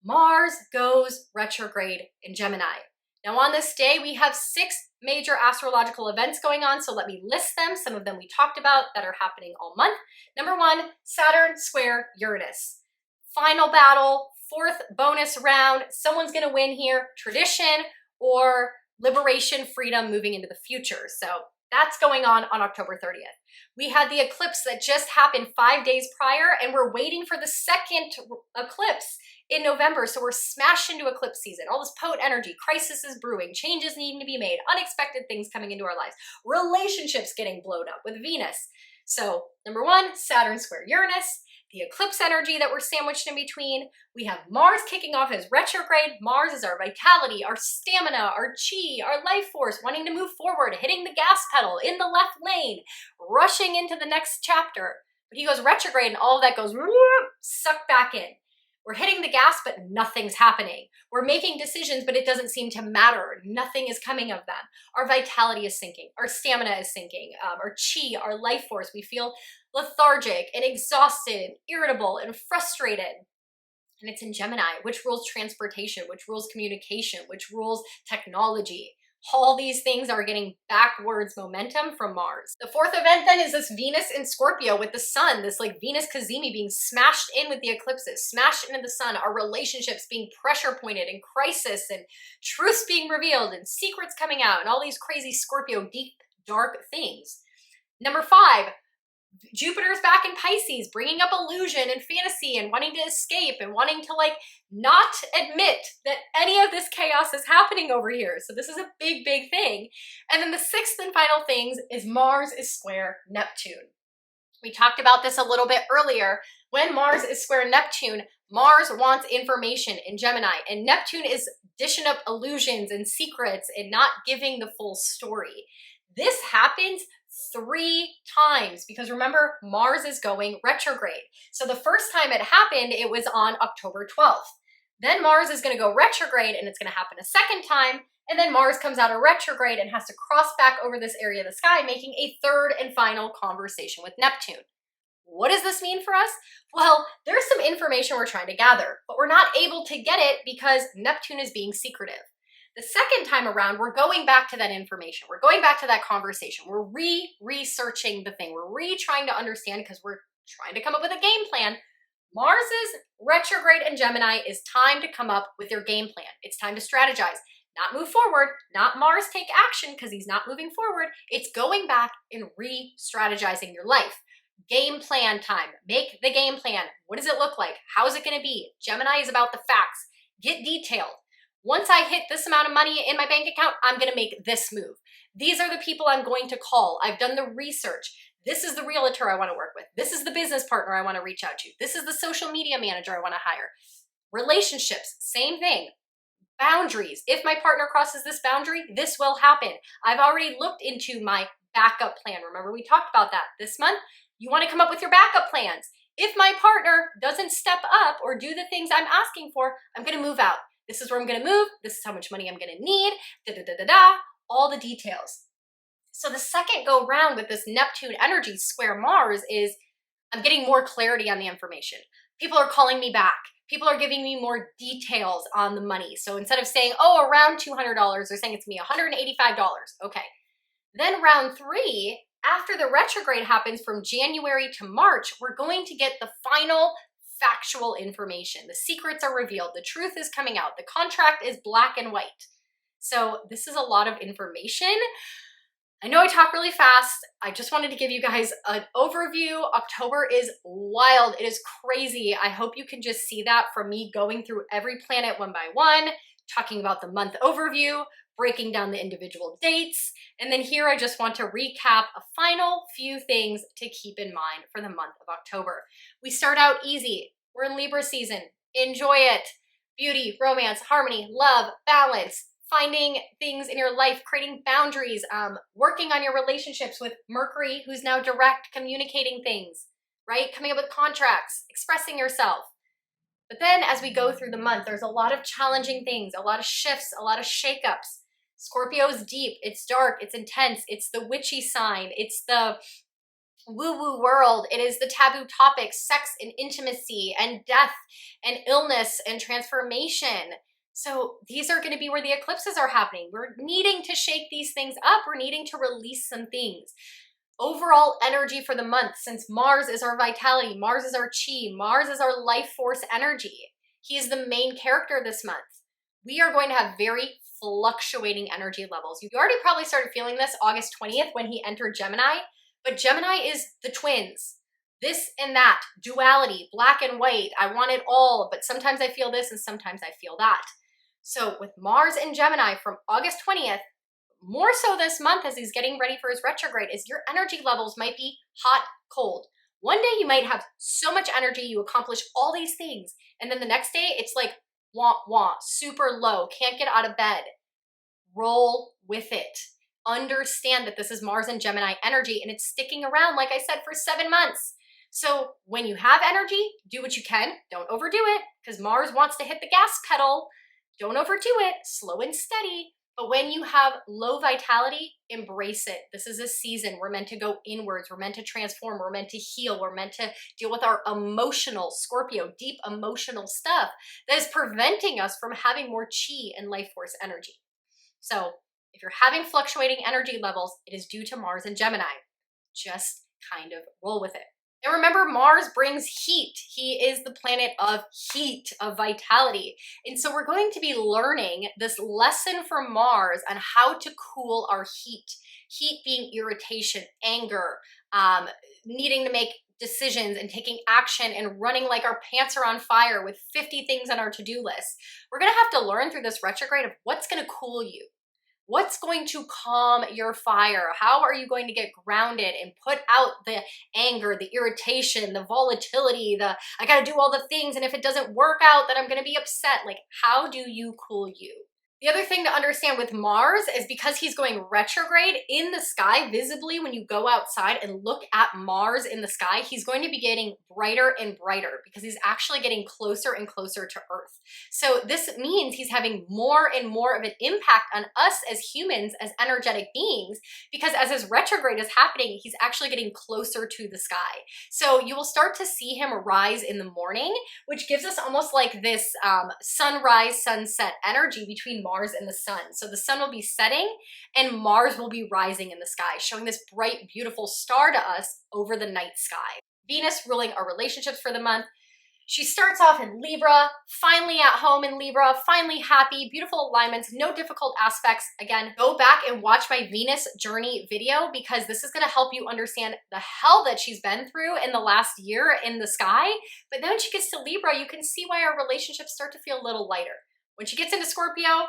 Mars goes retrograde in Gemini. Now on this day, we have 6 major astrological events going on, so let me list them. Some of them we talked about that are happening all month. Number 1, Saturn square Uranus. Final battle, 4th bonus round. Someone's gonna win here, tradition or liberation, freedom, moving into the future. So that's going on October 30th. We had the eclipse that just happened 5 days prior, and we're waiting for the second eclipse in November. So we're smashed into eclipse season. All this potent energy, crisis is brewing, changes needing to be made, unexpected things coming into our lives, relationships getting blown up with Venus. So number 1, Saturn square Uranus. The eclipse energy that we're sandwiched in between. We have Mars kicking off as retrograde. Mars is our vitality, our stamina, our chi, our life force, wanting to move forward, hitting the gas pedal in the left lane, rushing into the next chapter. But he goes retrograde and all of that goes sucked back in. We're hitting the gas, but nothing's happening. We're making decisions, but it doesn't seem to matter. Nothing is coming of them. Our vitality is sinking. Our stamina is sinking. Our chi, our life force, we feel lethargic and exhausted and irritable and frustrated. And it's in Gemini, which rules transportation, which rules communication, which rules technology. All these things are getting backwards momentum from Mars. The 4th event then is this Venus in Scorpio with the sun, this like Venus Cazimi being smashed in with the eclipses, smashed into the sun, our relationships being pressure pointed and crisis and truths being revealed and secrets coming out and all these crazy Scorpio deep, dark things. Number 5, Jupiter's back in Pisces, bringing up illusion and fantasy and wanting to escape and wanting to not admit that any of this chaos is happening over here. So this is a big, big thing. And then the 6th and final thing is Mars is square Neptune. We talked about this a little bit earlier. When Mars is square Neptune, Mars wants information in Gemini, and Neptune is dishing up illusions and secrets and not giving the full story. This happens 3 times because remember, Mars is going retrograde. So the first time it happened, it was on October 12th. Then Mars is going to go retrograde and it's going to happen a second time. And then Mars comes out of retrograde and has to cross back over this area of the sky, making a 3rd and final conversation with Neptune. What does this mean for us? Well, there's some information we're trying to gather, but we're not able to get it because Neptune is being secretive. The second time around, we're going back to that information. We're going back to that conversation. We're researching the thing. We're trying to understand because we're trying to come up with a game plan. Mars's retrograde in Gemini is time to come up with your game plan. It's time to strategize, not move forward, not Mars take action because he's not moving forward. It's going back and re-strategizing your life. Game plan time. Make the game plan. What does it look like? How is it going to be? Gemini is about the facts. Get detailed. Once I hit this amount of money in my bank account, I'm going to make this move. These are the people I'm going to call. I've done the research. This is the realtor I want to work with. This is the business partner I want to reach out to. This is the social media manager I want to hire. Relationships, same thing. Boundaries. If my partner crosses this boundary, this will happen. I've already looked into my backup plan. Remember, we talked about that this month. You want to come up with your backup plans. If my partner doesn't step up or do the things I'm asking for, I'm going to move out. This is where I'm going to move. This is how much money I'm going to need. All the details. So the second go round with this Neptune energy square Mars is I'm getting more clarity on the information. People are calling me back. People are giving me more details on the money. So instead of saying, oh, around $200, they're saying it's me $185. Okay. Then round 3, after the retrograde happens from January to March, we're going to get the final factual information. The secrets are revealed. The truth is coming out. The contract is black and white. So this is a lot of information. I know I talk really fast. I just wanted to give you guys an overview. October is wild. It is crazy. I hope you can just see that from me going through every planet one by one, talking about the month overview, breaking down the individual dates. And then here I just want to recap a final few things to keep in mind for the month of October. We start out easy. We're in Libra season. Enjoy it. Beauty, romance, harmony, love, balance, finding things in your life, creating boundaries, working on your relationships with Mercury, who's now direct, communicating things, right? Coming up with contracts, expressing yourself. But then as we go through the month, there's a lot of challenging things, a lot of shifts, a lot of shakeups. Scorpio's deep, it's dark, it's intense, it's the witchy sign, it's the woo-woo world, it is the taboo topics, sex and intimacy and death and illness and transformation. So these are going to be where the eclipses are happening. We're needing to shake these things up. We're needing to release some things. Overall energy for the month, since Mars is our vitality, Mars is our chi, Mars is our life force energy. He is the main character this month. We are going to have very fluctuating energy levels. You already probably started feeling this August 20th when he entered Gemini, but Gemini is the twins. This and that, duality, black and white. I want it all, but sometimes I feel this and sometimes I feel that. So with Mars in Gemini from August 20th, more so this month as he's getting ready for his retrograde, is your energy levels might be hot, cold. One day you might have so much energy, you accomplish all these things, and then the next day it's like wah wah, super low, can't get out of bed. Roll with it. Understand that this is Mars and Gemini energy and it's sticking around, like I said, for 7 months. So when you have energy, do what you can. Don't overdo it because Mars wants to hit the gas pedal. Don't overdo it. Slow and steady. But when you have low vitality, embrace it. This is a season. We're meant to go inwards. We're meant to transform. We're meant to heal. We're meant to deal with our emotional, Scorpio, deep emotional stuff that is preventing us from having more chi and life force energy. So if you're having fluctuating energy levels, it is due to Mars and Gemini. Just kind of roll with it. And remember, Mars brings heat. He is the planet of heat, of vitality. And so we're going to be learning this lesson from Mars on how to cool our heat. Heat being irritation, anger, needing to make decisions and taking action and running like our pants are on fire with 50 things on our to-do list. We're going to have to learn through this retrograde of what's going to cool you. What's going to calm your fire? How are you going to get grounded and put out the anger, the irritation, the volatility, I got to do all the things, and if it doesn't work out, then I'm going to be upset. Like, how do you cool you? The other thing to understand with Mars is because he's going retrograde in the sky, visibly when you go outside and look at Mars in the sky, he's going to be getting brighter and brighter because he's actually getting closer and closer to Earth. So this means he's having more and more of an impact on us as humans, as energetic beings, because as his retrograde is happening, he's actually getting closer to the sky. So you will start to see him rise in the morning, which gives us almost like this sunrise, sunset energy between Mars and the sun. So the sun will be setting and Mars will be rising in the sky, showing this bright, beautiful star to us over the night sky. Venus ruling our relationships for the month. She starts off in Libra, finally at home in Libra, finally happy, beautiful alignments, no difficult aspects. Again, go back and watch my Venus journey video because this is going to help you understand the hell that she's been through in the last year in the sky. But then when she gets to Libra, you can see why our relationships start to feel a little lighter. When she gets into Scorpio,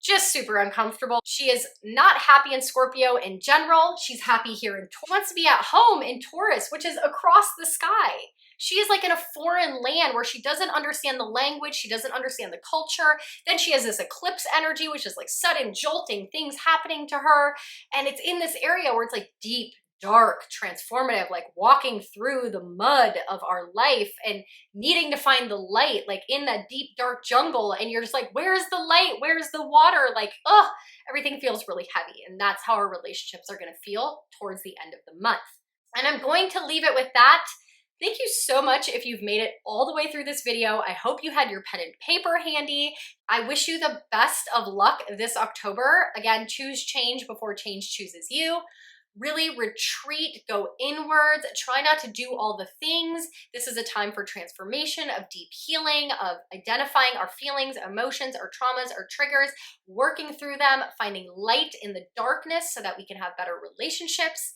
just super uncomfortable. She is not happy in Scorpio in general. She's happy here in Taurus. She wants to be at home in Taurus, which is across the sky. She is like in a foreign land where she doesn't understand the language, she doesn't understand the culture. Then she has this eclipse energy, which is like sudden jolting things happening to her. And it's in this area where it's like deep, dark, transformative, like walking through the mud of our life and needing to find the light, like in that deep, dark jungle. And you're just like, where's the light? Where's the water? Like, everything feels really heavy. And that's how our relationships are going to feel towards the end of the month. And I'm going to leave it with that. Thank you so much if you've made it all the way through this video. I hope you had your pen and paper handy. I wish you the best of luck this October. Again, choose change before change chooses you. Really retreat, go inwards, try not to do all the things. This is a time for transformation, of deep healing, of identifying our feelings, emotions, our traumas, our triggers, working through them, finding light in the darkness so that we can have better relationships.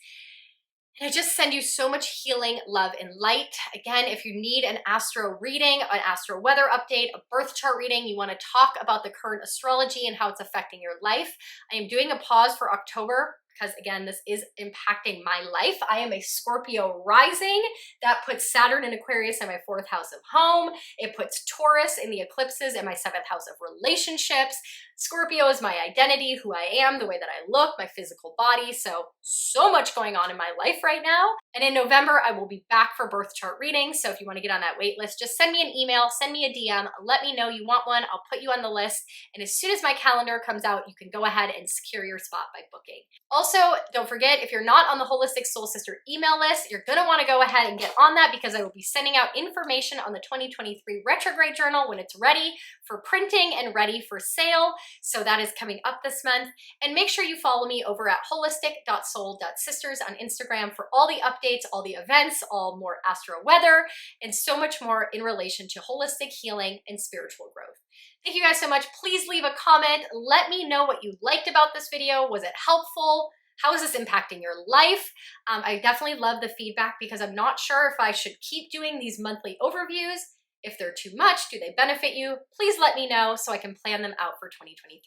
And I just send you so much healing, love, and light. Again, if you need an astro reading, an astro weather update, a birth chart reading, you want to talk about the current astrology and how it's affecting your life, I am doing a pause for October because again, this is impacting my life. I am a Scorpio rising. That puts Saturn in Aquarius in my 4th house of home. It puts Taurus in the eclipses in my 7th house of relationships. Scorpio is my identity, who I am, the way that I look, my physical body. So much going on in my life right now. And in November, I will be back for birth chart readings. So if you want to get on that wait list, just send me an email, send me a DM, let me know you want one. I'll put you on the list. And as soon as my calendar comes out, you can go ahead and secure your spot by booking. Also, don't forget, if you're not on the Holistic Soul Sister email list, you're going to want to go ahead and get on that because I will be sending out information on the 2023 Retrograde Journal when it's ready for printing and ready for sale. So that is coming up this month. And make sure you follow me over at holistic.soul.sisters on Instagram for all the updates, all the events, all more astro weather, and so much more in relation to holistic healing and spiritual growth. Thank you guys so much. Please leave a comment. Let me know what you liked about this video. Was it helpful? How is this impacting your life? I definitely love the feedback because I'm not sure if I should keep doing these monthly overviews. If they're too much, do they benefit you? Please let me know so I can plan them out for 2023.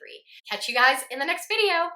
Catch you guys in the next video.